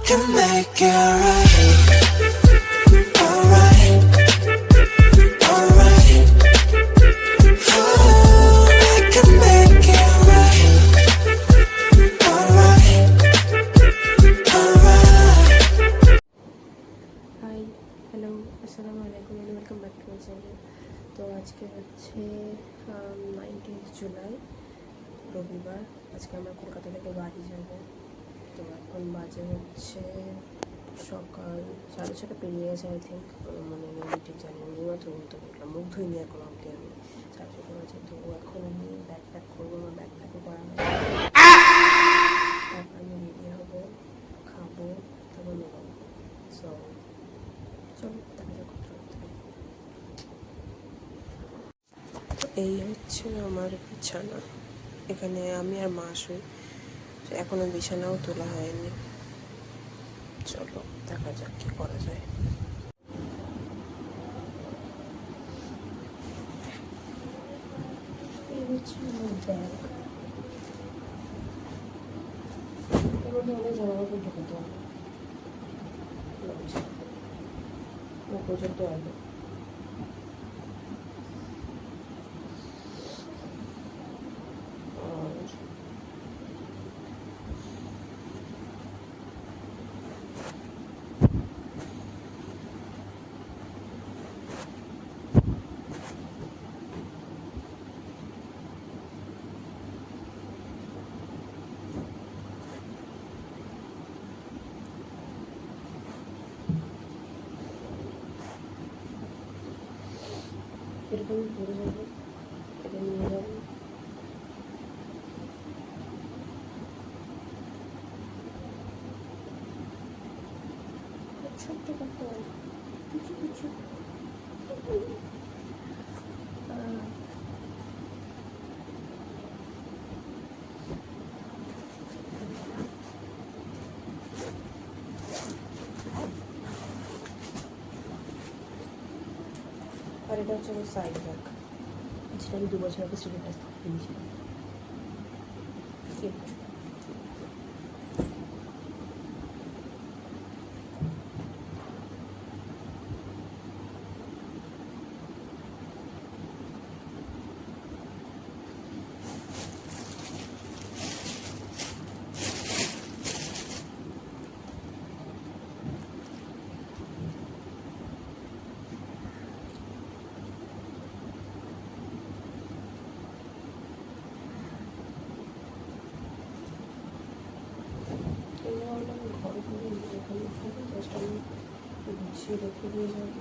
can make it right. Alright, alright. Oh, I can make it right. Alright, alright. Hi hello আসসালামু আলাইকুম and welcome back to my channel. তো আজকে হচ্ছে 19 জুলাই রবিবার। আজকে আমরা কলকাতা থেকে বাড়ি যাব। তো এখন বাজে হচ্ছে সকাল 6:30 পেরিয়ে গেছে আই থিঙ্ক, মনে নেই, ঠিক জানি না। মাত্র বলতে বললাম মুখ ধুইনি এখন অবধি আমি, 6:30 বাজে। তো এখন আমি ব্যাগ প্যাক করবো, আমার ব্যাগ প্যাকও করা হয়। তারপর আমি রেডি হবো, খাবো, তারপর বেরোবো। সো চলো দেখা যাক কোথাও। এই হচ্ছে আমার বিছানা, এখানে আমি আর মা শুই। এখনো বিছানাও তোলা হয়নি। চলো দেখা যাক কি করা যায়। এই হচ্ছে আমার ব্যাগ, এর মধ্যে অনেক জামা কাপড় ঢুকাতে হবে, পর্যন্ত আলো। এরকম পড়ে যাবে, এটা নিয়ে যাবো। ছোট্ট করতে হবে কিছু কিছু। আর এটা হচ্ছে আমার সাইড ব্যাগ, যেটা আমি 2 বছর আগে স্টুডেন্ট কাছ থেকে কিনেছিলাম। ঘরে করে এখানে জাস্ট আমি গুছিয়ে রেখে দিয়ে যাবো।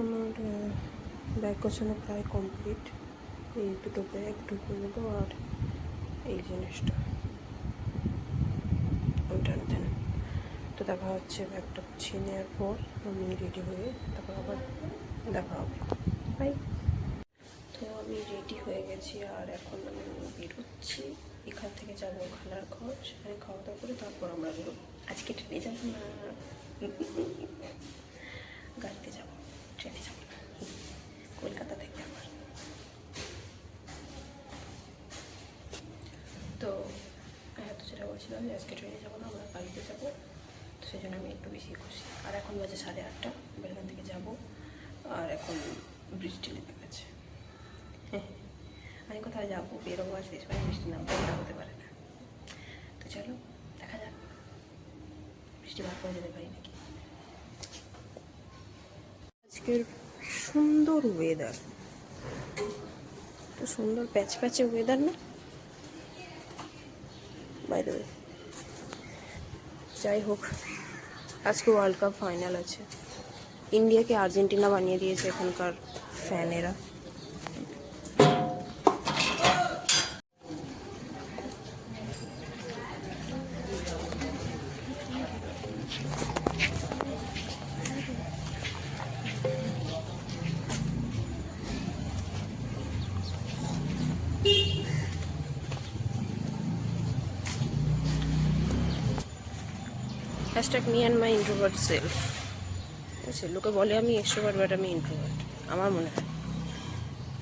আমার ব্যাগ গোছানো প্রায় কমপ্লিট। এই দুটো ব্যাগ ঢুকে দেবো আর এই জিনিসটা টানতেন। তো দেখা হচ্ছে ব্যাগটা গুছিয়ে নেওয়ার পর আমি রেডি হয়ে তারপর আবার দেখা হবে। বাই। তো আমি রেডি হয়ে গেছি আর এখন আমি বেরোচ্ছি। এখান থেকে যাবো খানার ঘর, সেখানে খাওয়া দাওয়া করে তারপর আমরা বেরোবো। আজকে ট্রেনে যাবো না, গাড়িতে যাবো, ট্রেনে যাবো না, কলকাতা থেকে আবার। তো তো যেটা বলছিলাম যে আজকে ট্রেনে যাবো না, আমরা গাড়িতে যাবো। তো সেই জন্য আমি একটু বেশি খুশি। আর এখন বাজে 8:30, আমরা এখান থেকে যাবো। আর এখন বৃষ্টি লেগে গেছে। আমি কোথাও যাবো, বেরোবো, আর সেই সময় বৃষ্টি না হতে পারে না। তো চলো দেখা যাক, বৃষ্টি বার করে যেতে পারি নাকি। আজকের সুন্দর ওয়েদার, তো সুন্দর প্যাচ প্যাচে ওয়েদার না, বাই দ্য ওয়ে। যাই হোক, আজকে ওয়ার্ল্ড কাপ ফাইনাল আছে। ইন্ডিয়াকে আর্জেন্টিনা বানিয়ে দিয়েছে এখানকার ফ্যানেরা। Hashtag me and my introvert self. ঠিক আছে, লোকে বলে আমি এক্সট্রোভার্ট বাট আমি ইন্ট্রোভার্ট, আমার মনে হয়,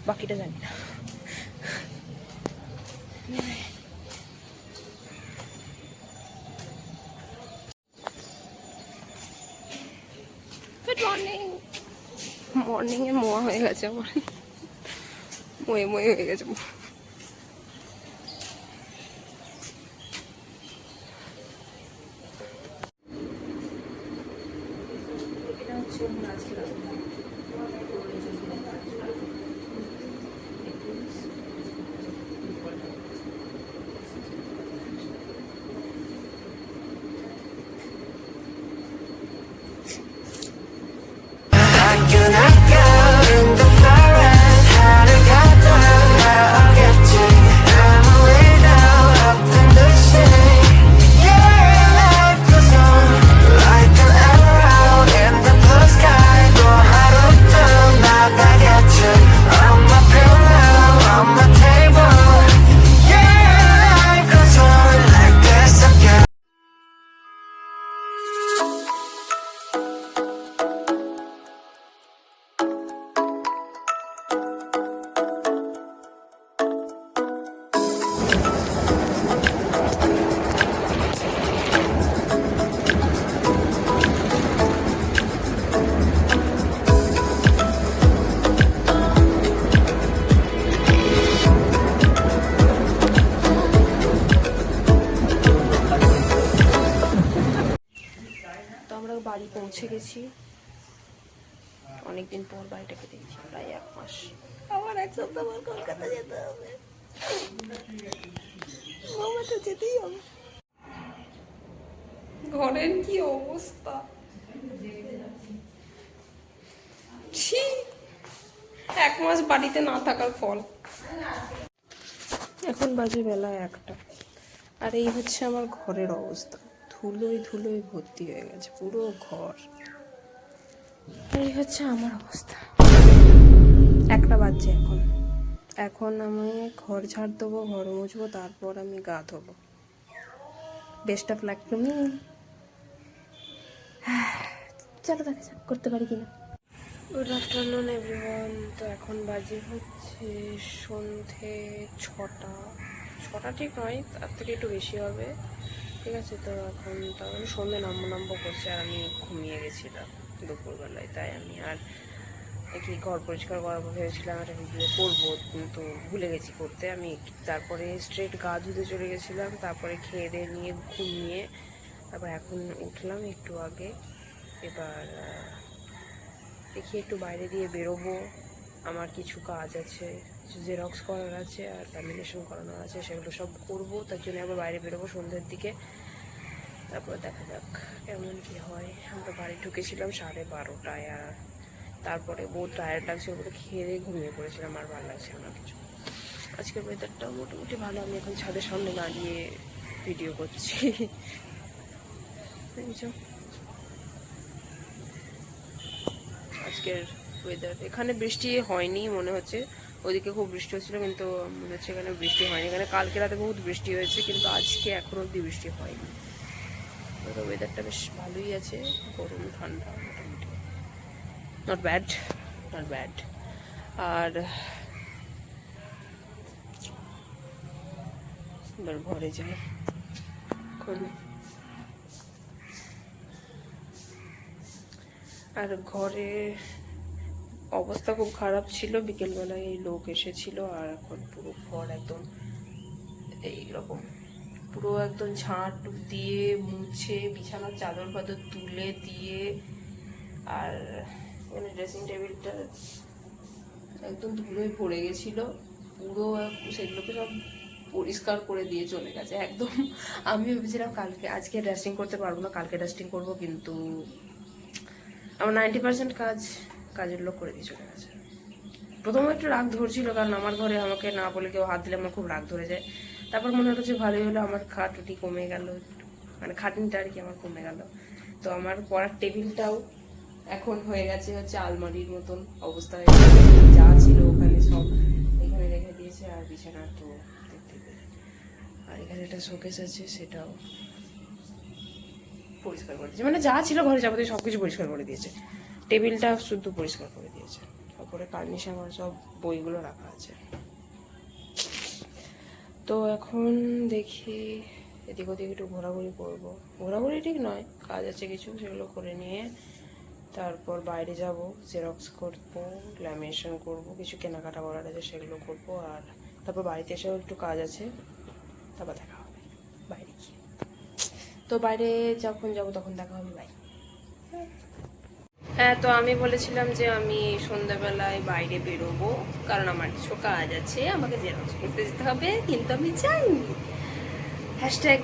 বাকিটা জানি না। Good morning. মর্নিংয়ে মোয়া হয়ে গেছে আমার, ময়ে ময়ে হয়ে গেছে। এটা হচ্ছে আজকে রান্না। I cannot go in the forest. How to get down, I'll get you. I'm way down up in the shade. Yeah, life goes on like an arrow in the blue sky. Go hard up down, now I get you. On my pillow, on my table. Yeah, life goes on like this again. তো আমরা বাড়ি পৌঁছে গেছি, অনেকদিন পর বাড়িটাকে দেখছি, প্রায় 1 মাস। আবার এক সপ্তাহ পর কলকাতা যেতে হবে, তো যেতেই হবে। ঘরের কি অবস্থা, ছি, 1 মাস বাড়িতে না থাকার ফল। এখন বাজে বেলা 1টা, আর এই হচ্ছে আমার ঘরের অবস্থা, ধুলোয় ধুলোয় ভর্তি হয়ে গেছে পুরো ঘর। এই হচ্ছে আমার অবস্থা। 1টা বাজছে এখন। এখন আমি ঘর ঝাড় দেবো, ঘর মুছবো, তারপর আমি গা ধোবো। Best of luck to me. চলো দেখা যাক করতে পারি কিনা। Good afternoon everyone. তো এখন বাজে হচ্ছে সন্ধে 6টা ঠিক নয়, তার থেকে একটু বেশি হবে। ঠিক আছে, তো এখন তাহলে সন্ধে নামবো করছে, আর আমি ঘুমিয়ে গেছিলাম দুপুরবেলায়, তাই আমি আর কি ঘর পরিষ্কার করার ভেবেছিলাম একটা ভিডিও করবো, কিন্তু ভুলে গেছি করতে। আমি তারপরে স্ট্রেট গা ধুতে চলে গেছিলাম, তারপরে খেয়ে দিয়ে নিয়ে ঘুমিয়ে, তারপর এখন উঠলাম একটু আগে। এবার দেখি একটু বাইরে দিয়ে বেরোবো, আমার কিছু কাজ আছে, কিছু জেরক্স করার আছে আর ল্যামিনেশন করানোর আছে, সেগুলো সব করবো। তার জন্য আবার বাইরে বেরোবো সন্ধ্যের দিকে, তারপর দেখা যাক কেমন কি হয়। আমরা বাড়ি ঢুকেছিলাম 12:30টায়, আর তারপরে বহুত টায়ার্ড লাগছিল বলে খেয়ে দিয়ে ঘুমিয়ে পড়েছিলাম, আর ভালো লাগছিল না কিছু। আজকের ওয়েদারটাও মোটামুটি ভালো, আমি এখন ছাদের সামনে দাঁড়িয়ে ভিডিও করছি। আজকের ওয়েদার, এখানে বৃষ্টি হয়নি মনে হচ্ছে, ওদিকে খুব বৃষ্টি হচ্ছিল, কিন্তু মনে হচ্ছে এখানে বৃষ্টি হয়নি। এখানে কালকে রাতে বহুত বৃষ্টি হয়েছে, কিন্তু আজকে এখনো অব্দি বৃষ্টি হয়নি। তো ওয়েদারটা বেশ ভালোই আছে, গরম ঠান্ডা মোটামুটি, নট ব্যাড। আর এবার ঘরে যাই এখন। আর ঘরে অবস্থা খুব খারাপ ছিল, বিকেলবেলায় এই লোক এসেছিল, আর এখন পুরো ঘর একদম এইরকম, পুরো একদম ঝাঁট দিয়ে মুছে বিছানার চাদর ফাদর তুলে দিয়ে, আর মানে ড্রেসিং টেবিলটা একদম ধুলোয় পড়ে গেছিলো পুরো, সেগুলোকে সব পরিষ্কার করে দিয়ে চলে গেছে একদম। আমি ভেবেছিলাম আজকে ডাস্টিং করতে পারবো না, কালকে ডাস্টিং করবো, কিন্তু আমার 90% কাজের লোক করে দিয়ে চলে গেছে। প্রথমে একটু রাগ ধরছিল, কারণ আমার ঘরে আমাকে না বলে কেউ হাত দিলে আমার খুব রাগ ধরে যায়। তারপর মনে হলো যে ভালোই হলো, আমার খাটুটি কমে গেল, মানে খাটনিটা আর কি আমার কমে গেল। তো আমার পড়ার টেবিলটাও এখন হয়ে গেছে হচ্ছে আলমারির মতন অবস্থা হয়ে গেছে, যা ছিল ওখানে সব এখানে রেখে দিয়েছে, আর বিছানা তো দেখতে, আর এখানে একটা শোকেস আছে, সেটাও পরিষ্কার করে দিয়েছে, মানে যা ছিল ঘরে যাবতীয় সব কিছু পরিষ্কার করে দিয়েছে, টেবিলটা শুদ্ধ পরিষ্কার করে দিয়েছে, তারপরে কার্নিশে আমার সব বইগুলো রাখা আছে। তো এখন দেখি এদিক ওদিক একটু ঘোরাঘুরি করবো, ঘোরাঘুরি ঠিক নয়, কাজ আছে কিছু, সেগুলো করে নিয়ে তারপর বাইরে যাব, জেরক্স করবো, ল্যামিনেশন করবো, কিছু কেনাকাটা করার আছে সেগুলো করবো, আর তারপর বাড়িতে এসেও একটু কাজ আছে, তারপর দেখা হবে বাইরে গিয়ে। তো বাইরে যখন যাব তখন দেখা হবে, বাই। হ্যাঁ, তো আমি বলেছিলাম যে আমি সন্ধ্যাবেলায় বাইরে বেরোবো, কারণ আমার কিছু কাজ আছে, আমাকে জেরক্স করতে যেতে হবে, কিন্তু আমি যাইনি। Hashtag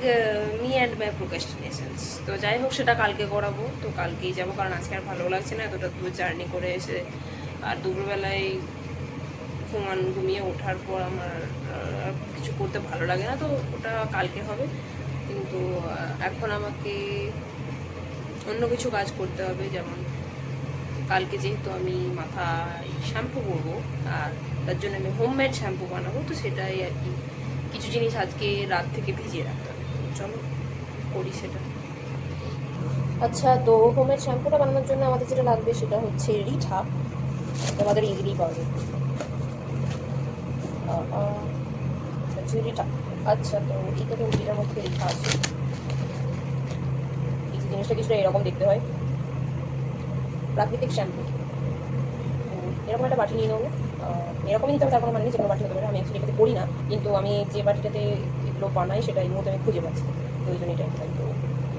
me and my procrastinations. তো যাই হোক, সেটা কালকে করাবো, তো কালকেই যাবো, কারণ আজকে আর ভালো লাগছে না এতটা দূর জার্নি করে এসে, আর দুপুরবেলায় ঘুমিয়ে ওঠার পর আমার আর কিছু করতে ভালো লাগে না, তো ওটা কালকে হবে। কিন্তু এখন আমাকে অন্য কিছু কাজ করতে হবে, যেমন কালকে যেহেতু আমি মাথায় শ্যাম্পু করবো, আর তার জন্য আমি হোমমেড শ্যাম্পু বানাবো, তো সেটাই আর কি, কিছু জিনিস আজকে রাত থেকে ভিজিয়ে রাখতে হবে, চলো করি সেটা। আচ্ছা, তো হোমমেড শ্যাম্পুটা বানানোর জন্য আমাদের যেটা লাগবে সেটা হচ্ছে রিঠা, আমাদের ইজিলি পাওয়া যায় রিঠা। আচ্ছা, তো এটা তো রিটার মধ্যে রিঠা আছে, এই জিনিসটা কিছুটা এরকম দেখতে হয়, প্রাকৃতিক শ্যাম্পু। এরকম একটা বাটি নিয়ে নেবো, এরকমই নিতে হবে, তার কোনো মানে নেই, যেগুলো বাটি হতে পারে। আমি অ্যাকচুয়ালি এটাতে করি না, কিন্তু আমি যে বাটিটাতে এগুলো বানাই সেটা এই মুহূর্তে আমি খুঁজে পাচ্ছি, তো ওই জন্য এটা একটা। তো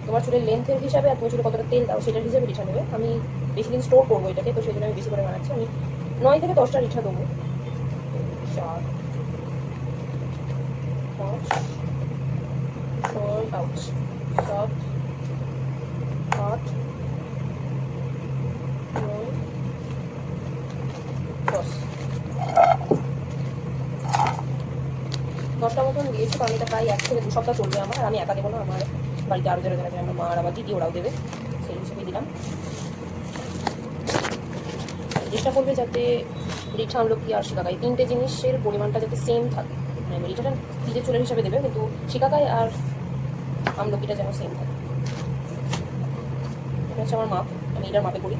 তোমার চুলের লেন্থের হিসাবে আর তুমি চুলে কতটা তেল দাও সেটার হিসাবে রিঠা নেবে। আমি বেশি দিন স্টোর করবো এটাকে, তো সেই জন্য আমি বেশি করে বানাচ্ছি। আমি 9 থেকে 10টা রিঠা দেবো, 4 5 6 আউট 7 8 9 10 10টা মতন দিয়েছি, কারণ এটা প্রায় 1 থেকে 2 সপ্তাহ চলবে আমার, আর আমি একা দেবো না, আমার বাড়িতে আরও যারা যারা আছে, আমার মা আর আমার দিদি, ওরাও দেবে, সেই হিসেবে দিলাম। চেষ্টা করবে যাতে রিঠা, আমলকি আর শিকাকাই 3টে জিনিসের পরিমাণটা যাতে সেম থাকে, মানে রিঠাটা নিজের চুলের হিসাবে দেবে, কিন্তু শিকাকাই আর আমলকিটা যেন সেম থাকে। এটা হচ্ছে আমার মাপ, আমি এটার মাপে করি,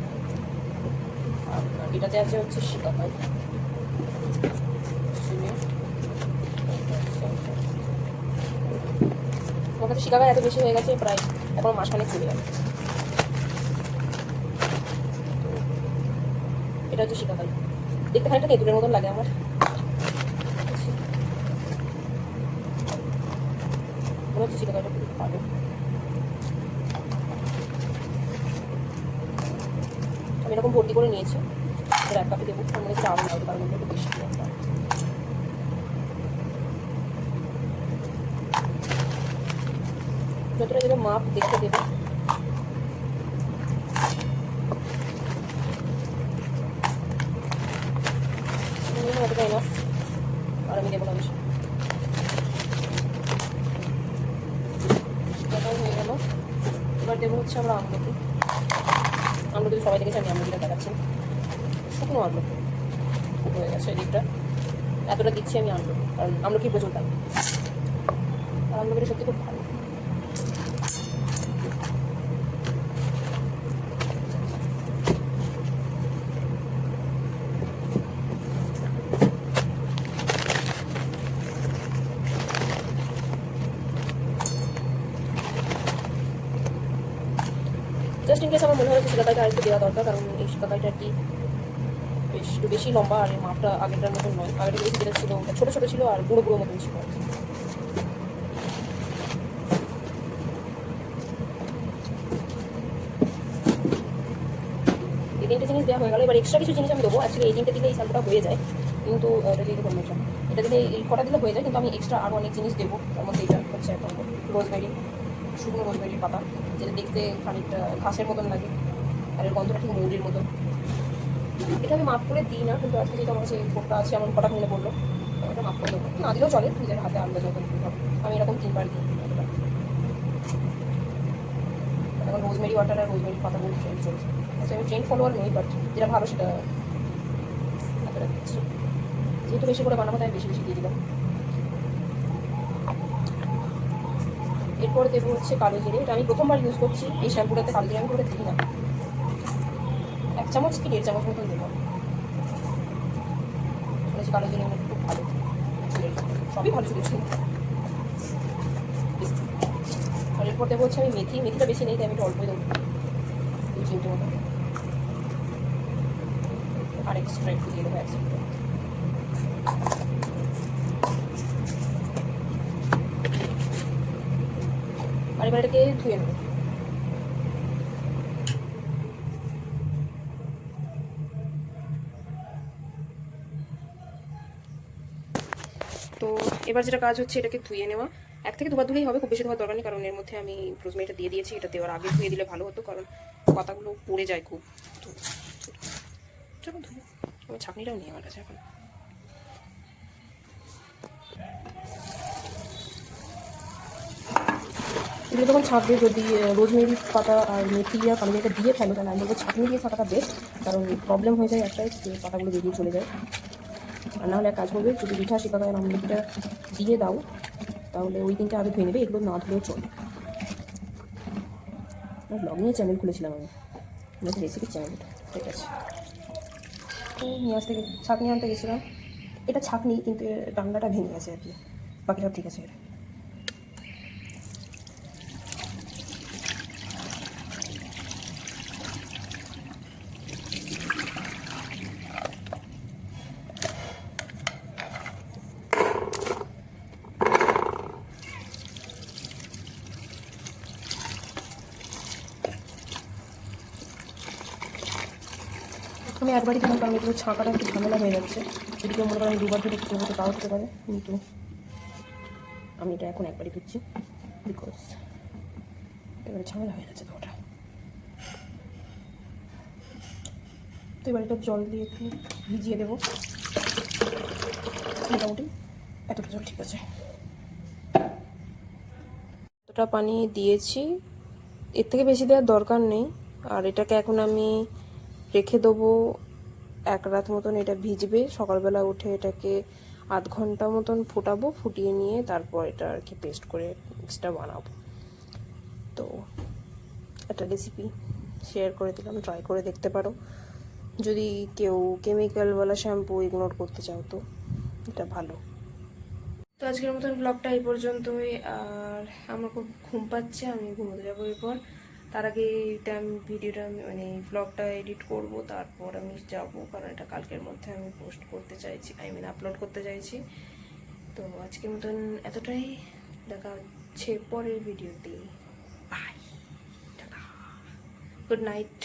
আর এটাতে আছে হচ্ছে শিকাকাই। আমার কাছে শিকাকাই এত বেশি হয়ে গেছে, প্রায় এখন মাসখানেক চলে যাবে। এটা হচ্ছে শিকাকাই, দেখতে খানিকটা তেঁতুলের মতন লাগে আমার। মনে হচ্ছে শিকাকাইটা খুব ভালো। আমি এরকম ভর্তি করে নিয়েছি, এর 1 কাপে দেবো, তার মধ্যে চাউল লাগবে, তার মধ্যে একটু বেশি একটা। যতটা দেবে মাপ দেখতে দেবে, অতটা এনাফ, আর আমি দেবো না বেশি। হয়ে গেল, এবার দেবো হচ্ছে আমরা আমলকি। আমলকি সবাই দেখেছি, আমি আমলকিটা দেখাচ্ছি, শুকনো আমলকি হয়ে গেছে এদিকটা, এতটা দিচ্ছি আমি আমলকি, কারণ আমলকি প্রচুর দাম, আর আমলকিটা সত্যি খুব ভালো। জাস্ট ইন কেস আমার মনে হয়েছে শিকাকাইটা আর একটু দেওয়া দরকার, কারণ এই শিকাকাইটা আর কি একটু বেশি লম্বা, আর এই মাপটা আগেরটার মতন নয়, আগেরটা বেশি যেটা ছিল ওটা ছোটো ছোটো ছিল আর গুঁড়ো গুঁড়ো মতন ছিল। এই 3টে জিনিস দেওয়া হয়ে গেল, এবার এক্সট্রা কিছু জিনিস আমি দেবো। অ্যাকচুয়ালি এই 3টে দিলে এই শ্যাম্পুটা হয়ে যায়, কিন্তু এটা যেহেতু কম্বিনেশন, এটা দিলে এই কটা দিলে হয়ে যায়, কিন্তু আমি এক্সট্রা আরও অনেক জিনিস দেবো। তার মধ্যে এটা হচ্ছে একটা রোজমেরি, শুকনো রোজমেরির পাতা, যেটা দেখতে খানিকটা ঘাসের মতন লাগে, আর এর গন্ধটা ঠিক মৌরির মতন। এটা আমি মাপ করে দিই না, কিন্তু আজকে যেহেতু আমার কাছে ফোনটা আছে, আমার কটা মিলে বললো, এটা মাপ করে দেবো, না দিলেও চলে, নিজের হাতে আন্দাজ মতন আমি এরকম 3বার দিই। এখন রোজমেরি ওয়াটার আর রোজমেরি পাতাগুলো ট্রেন্ড চলছে, আচ্ছা আমি ট্রেন্ড ফলোয়ার নই, বাট যেটা ভালো সেটা এতটা দিচ্ছি, যেহেতু বেশি করে বানাবো তাই বেশি বেশি দিয়ে দিলাম। এরপর দেবো হচ্ছে কালো জিরে। এটা আমি প্রথমবার ইউজ করছি এই শ্যাম্পুটাতে, কালো জিরে আমি করে দিই না, 1 চামচ কি 1.5 চামচ মতন দেবো। শুনেছি কালো জিরে খুব ভালো চুলের জন্য, সবই ভালো চুলের জন্য। আর এরপর দেবো হচ্ছে আমি মেথি। মেথিটা বেশি নেই তাই আমি একটু অল্পই দেবো, 2 চিমটে মতো। আর এক্সট্রা একটু দিয়ে দেবো 1 চিমটে। আর এবার এটাকে ধুয়ে নেবো। তো এবার যেটা কাজ হচ্ছে এটাকে ধুয়ে নেওয়া। 1 থেকে 2 বার ধুলেই হবে, খুব বেশি ধোয়ার দরকার নেই, কারণ এর মধ্যে আমি রোজমেরিটা দিয়ে দিয়েছি। এটা দেওয়ার আগে ধুয়ে দিলে ভালো হতো, কারণ পাতাগুলো পড়ে যায় খুব। তো চলো ধুয়ে, আমার ছাঁকনিটাও নেই আমার কাছে এখন। এগুলো যখন ছাঁকবে, যদি রোজমেরি পাতা আর মেথি আর কালো জিরেটা দিয়ে ফেলো, তাহলে আমি বলবো ছাঁকনি দিয়ে ছাঁকাটা বেস্ট, কারণ প্রবলেম হয়ে যায় একটাই, যে পাতাগুলো বেরিয়ে চলে যায়। আর নাহলে এক কাজ করবে, যদি রিঠা শিকাকায় আমলকিটা দিয়ে দাও, তাহলে ওই দিনটা আগে ধুয়ে নেবে, এগুলো না ধুলেও চলে। আমার ব্লগিংয়ের চ্যানেল খুলেছিলাম আমি, আমাদের রেসিপির চ্যানেল, ঠিক আছে। নিয়ে আসতে ছাঁকনি আনতে গেছিলাম, এটা ছাঁকনি কিন্তু এর ডান্ডাটা ভেঙে গেছে আর কি, বাকি সব ঠিক আছে। এটা আমি একবারই দিলাম, কারণ এগুলো ছাঁকাটা একটু ঝামেলা হয়ে যাচ্ছে। যদি কেউ মনে করেন 2 বার ধরে করবো, তো তাও হতে পারে, কিন্তু আমি এটা এখন একবারই দিচ্ছি, বিকজ এবারে ঝামেলা হয়ে যাচ্ছে তো ওটা। তো এবার এটা জল দিয়ে একটু ভিজিয়ে দেবো, মোটামুটি এতটা জল ঠিক আছে। এতটা পানি দিয়েছি, এর থেকে বেশি দেওয়ার দরকার নেই। আর এটাকে এখন আমি রেখে দেবো 1 রাত মতন, এটা ভিজবে। সকালবেলা উঠে এটাকে আধ ঘন্টা মতন ফোটাবো, ফুটিয়ে নিয়ে তারপর এটা আর কি পেস্ট করে মিক্সটা বানাবো। তো একটা রেসিপি শেয়ার করে দিলাম, ট্রাই করে দেখতে পারো। যদি কেউ কেমিক্যালওয়ালা শ্যাম্পু ইগনোর করতে চাও তো এটা ভালো। তো আজকের মতন ব্লগটা এই পর্যন্তই। আর আমার খুব ঘুম পাচ্ছে, আমি ঘুমোতে যাবো এরপর। তার আগে এটা আমি ভিডিওটা মানে ব্লগটা এডিট করব, তারপর আমি যাব, কারণ এটা কালকের মধ্যে আমি পোস্ট করতে চাইছি, আপলোড করতে চাইছি। তো আজকের মতন এতটাই, দেখা হচ্ছে পরের ভিডিওতে। Bye, tata, good night.